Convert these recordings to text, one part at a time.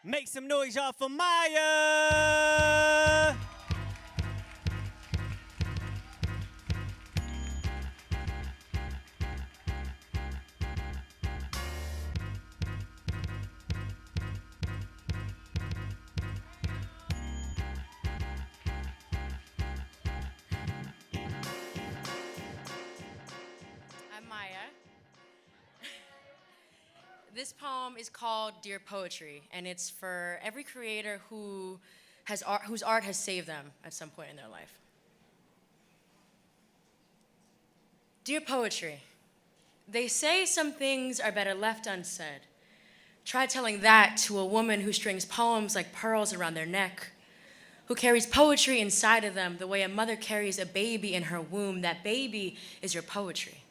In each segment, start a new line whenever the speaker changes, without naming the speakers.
Make some noise, y'all, for Maya!
I'm Maya. This poem is called Dear Poetry, and it's for every creator whose art has saved them at some point in their life. Dear Poetry, they say some things are better left unsaid. Try telling that to a woman who strings poems like pearls around their neck, who carries poetry inside of them the way a mother carries a baby in her womb. That baby is your poetry.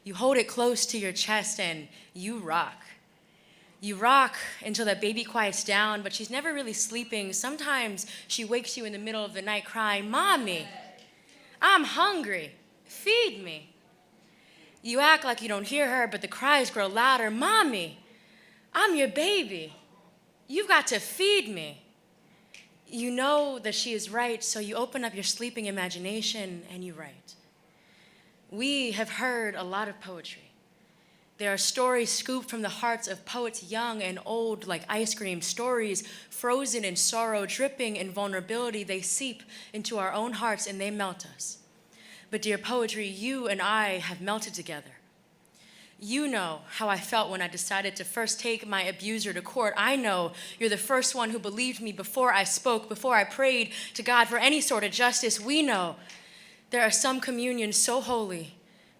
You hold it close to your chest and you rock. You rock until that baby quiets down, but she's never really sleeping. Sometimes she wakes you in the middle of the night crying, "Mommy, I'm hungry. Feed me." You act like you don't hear her, but the cries grow louder. "Mommy, I'm your baby. You've got to feed me." You know that she is right, so you open up your sleeping imagination and you write. We have heard a lot of poetry. There are stories scooped from the hearts of poets young and old like ice cream, stories frozen in sorrow, dripping in vulnerability. They seep into our own hearts and they melt us. But dear poetry, you and I have melted together. You know how I felt when I decided to first take my abuser to court. I know you're the first one who believed me before I spoke, before I prayed to God for any sort of justice. We know there are some communions so holy,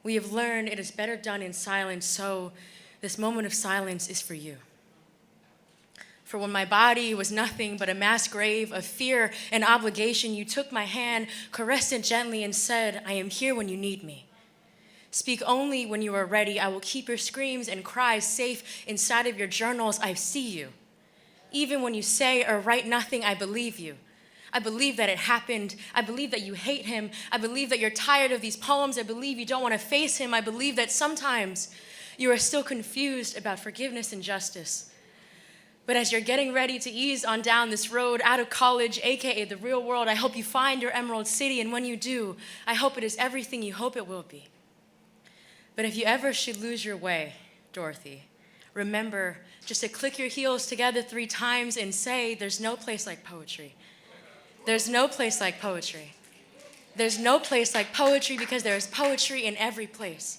we have learned it is better done in silence, so this moment of silence is for you. For when my body was nothing but a mass grave of fear and obligation, you took my hand, caressed it gently, and said, "I am here when you need me. Speak only when you are ready. I will keep your screams and cries safe inside of your journals. I see you. Even when you say or write nothing, I believe you. I believe that it happened. I believe that you hate him. I believe that you're tired of these poems. I believe you don't want to face him. I believe that sometimes you are still confused about forgiveness and justice. But as you're getting ready to ease on down this road out of college, aka the real world, I hope you find your emerald city, and when you do, I hope it is everything you hope it will be. But if you ever should lose your way, Dorothy, remember just to click your heels together 3 times and say, "There's no place like poetry. There's no place like poetry. There's no place like poetry because there is poetry in every place."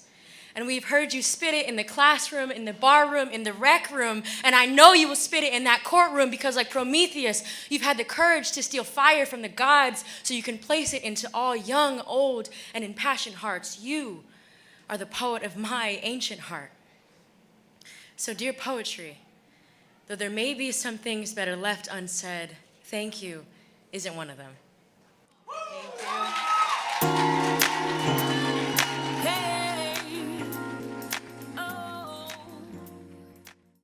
And we've heard you spit it in the classroom, in the bar room, in the rec room, and I know you will spit it in that courtroom because like Prometheus, you've had the courage to steal fire from the gods so you can place it into all young, old, and impassioned hearts. You are the poet of my ancient heart. So dear poetry, though there may be some things better left unsaid, thank you isn't one of them.